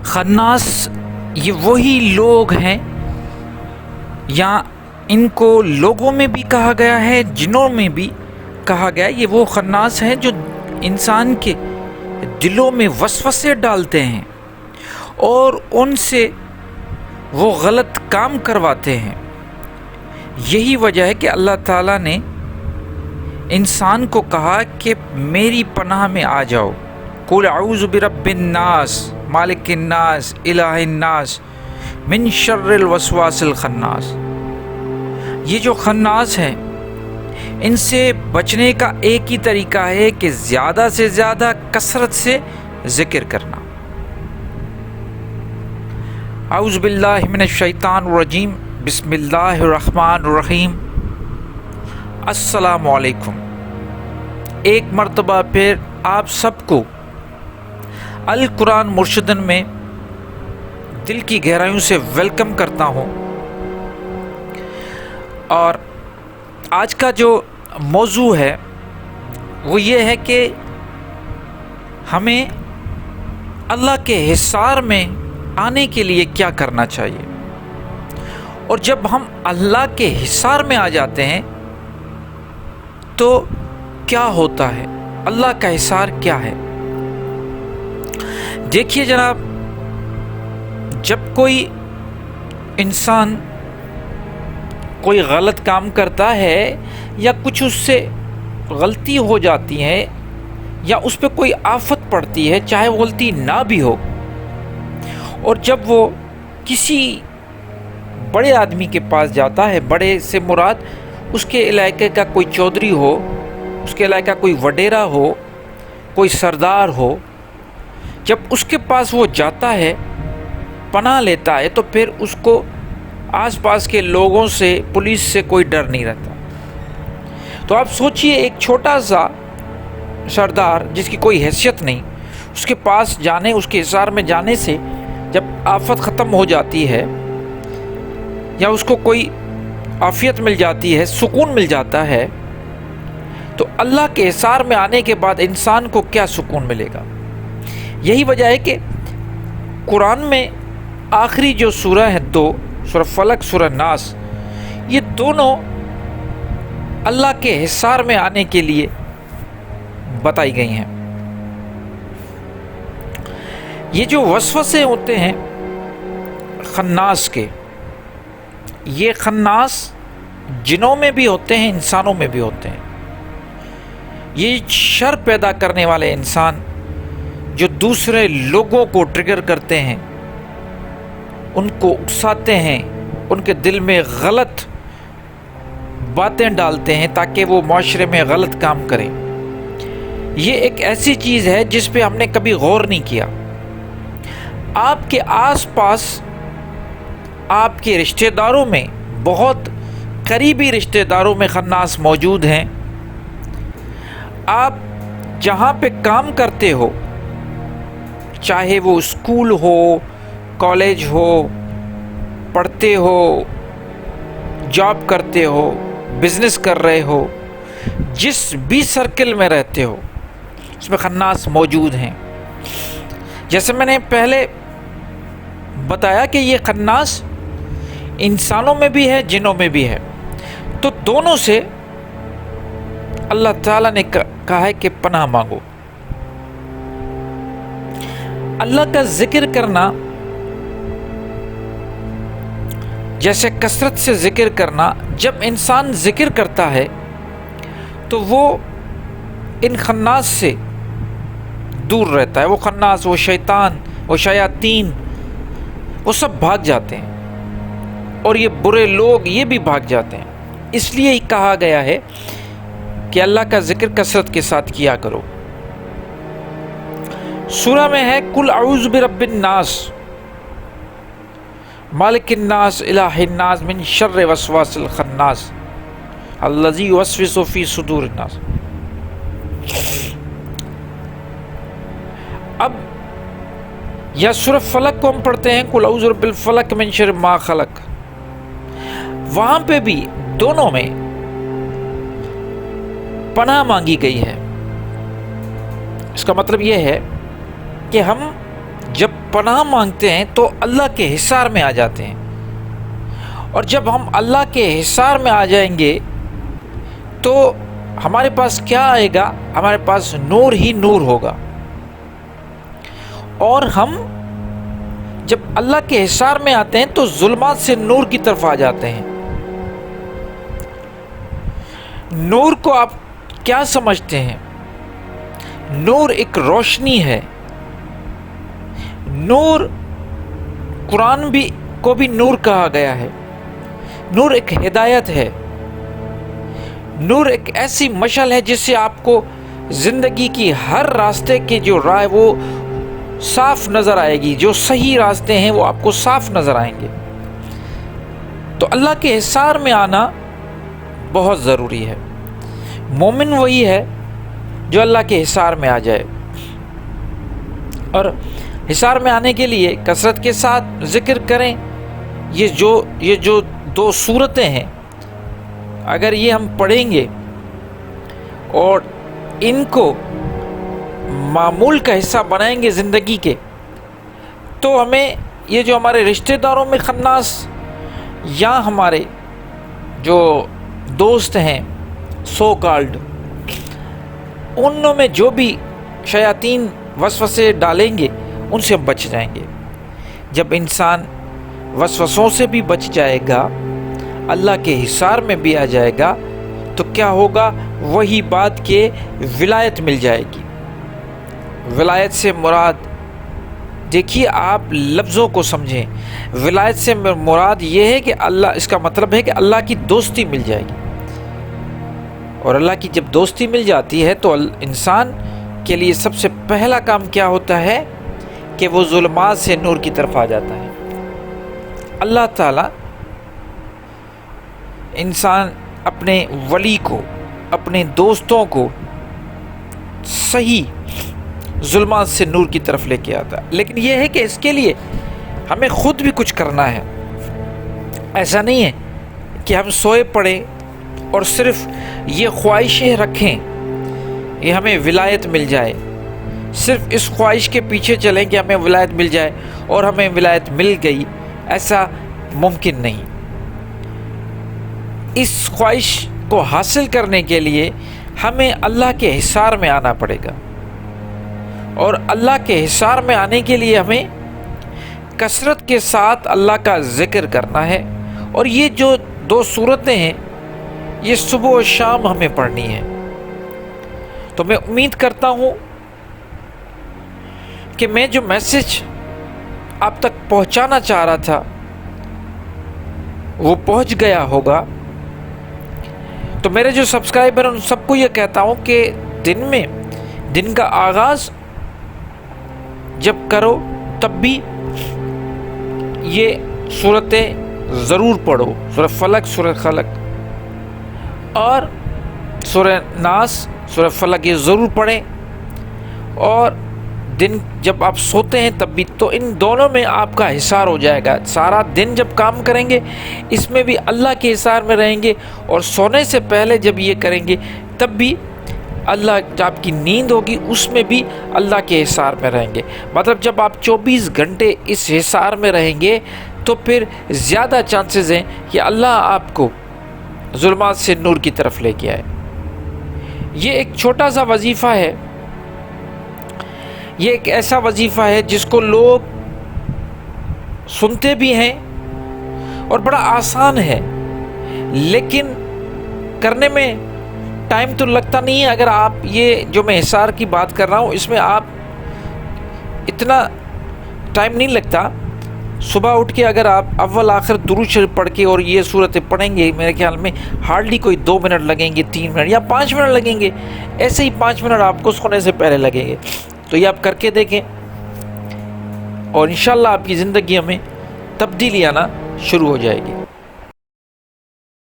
خناس یہ وہی لوگ ہیں، یا ان کو لوگوں میں بھی کہا گیا ہے، جنوں میں بھی کہا گیا ہے، یہ وہ خناس ہیں جو انسان کے دلوں میں وسوسے ڈالتے ہیں اور ان سے وہ غلط کام کرواتے ہیں۔ یہی وجہ ہے کہ اللہ تعالیٰ نے انسان کو کہا کہ میری پناہ میں آ جاؤ، قُلْ اعوذ برب الناس مالک الناس الہ الناس من شر الوسواس الخناس۔ یہ جو خناس ہیں ان سے بچنے کا ایک ہی طریقہ ہے کہ زیادہ سے زیادہ کثرت سے ذکر کرنا۔ اعوذ باللہ من الشیطان الرجیم، بسم اللہ الرحمن الرحیم۔ السلام علیکم۔ ایک مرتبہ پھر آپ سب کو القرآن مرشدن میں دل کی گہرائیوں سے ویلکم کرتا ہوں، اور آج کا جو موضوع ہے وہ یہ ہے کہ ہمیں اللہ کے حصار میں آنے کے لیے کیا کرنا چاہیے، اور جب ہم اللہ کے حصار میں آ جاتے ہیں تو کیا ہوتا ہے، اللہ کا حصار کیا ہے۔ دیکھیے جناب، جب کوئی انسان کوئی غلط کام کرتا ہے یا کچھ اس سے غلطی ہو جاتی ہے یا اس پہ کوئی آفت پڑتی ہے، چاہے وہ غلطی نہ بھی ہو، اور جب وہ کسی بڑے آدمی کے پاس جاتا ہے، بڑے سے مراد اس کے علاقے کا کوئی چودھری ہو، اس کے علاقے کا کوئی وڈیرا ہو، کوئی سردار ہو، جب اس کے پاس وہ جاتا ہے، پناہ لیتا ہے، تو پھر اس کو آس پاس کے لوگوں سے، پولیس سے کوئی ڈر نہیں رہتا۔ تو آپ سوچئے، ایک چھوٹا سا سردار جس کی کوئی حیثیت نہیں، اس کے پاس جانے، اس کے حصار میں جانے سے جب آفت ختم ہو جاتی ہے یا اس کو کوئی عافیت مل جاتی ہے، سکون مل جاتا ہے، تو اللہ کے حصار میں آنے کے بعد انسان کو کیا سکون ملے گا۔ یہی وجہ ہے کہ قرآن میں آخری جو سورہ ہے، دو سورہ فلق، سورہ ناس، یہ دونوں اللہ کے حصار میں آنے کے لیے بتائی گئی ہیں۔ یہ جو وسوسے ہوتے ہیں خناس کے، یہ خناس جنوں میں بھی ہوتے ہیں، انسانوں میں بھی ہوتے ہیں۔ یہ شر پیدا کرنے والے انسان جو دوسرے لوگوں کو ٹریگر کرتے ہیں، ان کو اکساتے ہیں، ان کے دل میں غلط باتیں ڈالتے ہیں تاکہ وہ معاشرے میں غلط کام کریں۔ یہ ایک ایسی چیز ہے جس پہ ہم نے کبھی غور نہیں کیا۔ آپ کے آس پاس، آپ کے رشتہ داروں میں، بہت قریبی رشتہ داروں میں خناس موجود ہیں۔ آپ جہاں پہ کام کرتے ہو، چاہے وہ اسکول ہو، کالج ہو، پڑھتے ہو، جاب کرتے ہو، بزنس کر رہے ہو، جس بھی سرکل میں رہتے ہو، اس میں خناس موجود ہیں۔ جیسے میں نے پہلے بتایا کہ یہ خناس انسانوں میں بھی ہے، جنوں میں بھی ہے، تو دونوں سے اللہ تعالیٰ نے کہا ہے کہ پناہ مانگو۔ اللہ کا ذکر کرنا، جیسے کثرت سے ذکر کرنا، جب انسان ذکر کرتا ہے تو وہ ان خناس سے دور رہتا ہے۔ وہ خناس، وہ شیطان، وہ شیاطین، وہ سب بھاگ جاتے ہیں، اور یہ برے لوگ یہ بھی بھاگ جاتے ہیں۔ اس لیے ہی کہا گیا ہے کہ اللہ کا ذکر کثرت کے ساتھ کیا کرو۔ سورہ میں ہے قُلْ اعوذ برب الناس مالک الناس الہ الناس من شر وسواس الخناس الذی یوسوس فی صدور الناس۔ اب یا سورہ فلق کو ہم پڑھتے ہیں قُلْ اعوذ برب الفلق من شر ما خلق، وہاں پہ بھی دونوں میں پناہ مانگی گئی ہے۔ اس کا مطلب یہ ہے کہ ہم جب پناہ مانگتے ہیں تو اللہ کے حصار میں آ جاتے ہیں، اور جب ہم اللہ کے حصار میں آ جائیں گے تو ہمارے پاس کیا آئے گا؟ ہمارے پاس نور ہی نور ہوگا، اور ہم جب اللہ کے حصار میں آتے ہیں تو ظلمات سے نور کی طرف آ جاتے ہیں۔ نور کو آپ کیا سمجھتے ہیں؟ نور ایک روشنی ہے۔ نور قرآن کو بھی نور کہا گیا ہے۔ نور ایک ہدایت ہے۔ نور ایک ایسی مشعل ہے جس سے آپ کو زندگی کی ہر راستے کی جو راہ ہے وہ صاف نظر آئے گی، جو صحیح راستے ہیں وہ آپ کو صاف نظر آئیں گے۔ تو اللہ کے حصار میں آنا بہت ضروری ہے۔ مومن وہی ہے جو اللہ کے حصار میں آ جائے، اور حصار میں آنے کے لیے کثرت کے ساتھ ذکر کریں۔ یہ جو 2 صورتیں ہیں، اگر یہ ہم پڑھیں گے اور ان کو معمول کا حصہ بنائیں گے زندگی کے، تو ہمیں یہ جو ہمارے رشتہ داروں میں خناس یا ہمارے جو دوست ہیں سو کالڈ، ان میں جو بھی شیاطین وسوسے ڈالیں گے ان سے ہم بچ جائیں گے۔ جب انسان وسوسوں سے بھی بچ جائے گا، اللہ کے حصار میں بھی آ جائے گا، تو کیا ہوگا؟ وہی بات کہ ولایت مل جائے گی۔ ولایت سے مراد، دیکھیے آپ لفظوں کو سمجھیں، ولایت سے مراد یہ ہے کہ اللہ، اس کا مطلب ہے کہ اللہ کی دوستی مل جائے گی، اور اللہ کی جب دوستی مل جاتی ہے تو انسان کے لیے سب سے پہلا کام کیا ہوتا ہے کہ وہ ظلمات سے نور کی طرف آ جاتا ہے۔ اللہ تعالیٰ انسان اپنے ولی کو، اپنے دوستوں کو صحیح ظلمات سے نور کی طرف لے کے آتا ہے، لیکن یہ ہے کہ اس کے لیے ہمیں خود بھی کچھ کرنا ہے۔ ایسا نہیں ہے کہ ہم سوئے پڑے اور صرف یہ خواہشیں رکھیں کہ ہمیں ولایت مل جائے، صرف اس خواہش کے پیچھے چلیں کہ ہمیں ولایت مل جائے اور ہمیں ولایت مل گئی۔ ایسا ممکن نہیں۔ اس خواہش کو حاصل کرنے کے لیے ہمیں اللہ کے حصار میں آنا پڑے گا، اور اللہ کے حصار میں آنے کے لیے ہمیں کثرت کے ساتھ اللہ کا ذکر کرنا ہے، اور یہ جو 2 صورتیں ہیں یہ صبح و شام ہمیں پڑھنی ہے۔ تو میں امید کرتا ہوں کہ میں جو میسج آپ تک پہنچانا چاہ رہا تھا وہ پہنچ گیا ہوگا۔ تو میرے جو سبسکرائبر ان سب کو یہ کہتا ہوں کہ دن کا آغاز جب کرو تب بھی یہ صورتیں ضرور پڑھو، سورہ فلق، سورہ خلق اور سورہ ناس، سورہ فلق یہ ضرور پڑھیں، اور دن جب آپ سوتے ہیں تب بھی، تو ان دونوں میں آپ کا حصار ہو جائے گا۔ سارا دن جب کام کریں گے اس میں بھی اللہ کے حصار میں رہیں گے، اور سونے سے پہلے جب یہ کریں گے تب بھی اللہ، آپ کی نیند ہوگی اس میں بھی اللہ کے حصار میں رہیں گے۔ مطلب جب آپ 24 گھنٹے اس حصار میں رہیں گے تو پھر زیادہ چانسز ہیں کہ اللہ آپ کو ظلمات سے نور کی طرف لے کے آئے۔ یہ ایک چھوٹا سا وظیفہ ہے، یہ ایک ایسا وظیفہ ہے جس کو لوگ سنتے بھی ہیں اور بڑا آسان ہے، لیکن کرنے میں ٹائم تو لگتا نہیں ہے۔ اگر آپ یہ جو میں حصار کی بات کر رہا ہوں اس میں آپ اتنا ٹائم نہیں لگتا۔ صبح اٹھ کے اگر آپ اول آخر درود شریف پڑھ کے اور یہ صورتیں پڑھیں گے، میرے خیال میں ہارڈلی کوئی 2 منٹ لگیں گے، 3 منٹ یا 5 منٹ لگیں گے، ایسے ہی 5 منٹ آپ کو سونے سے پہلے لگیں گے۔ تو یہ آپ کر کے دیکھیں، اور انشاءاللہ آپ کی زندگی میں تبدیلی آنا شروع ہو جائے گی۔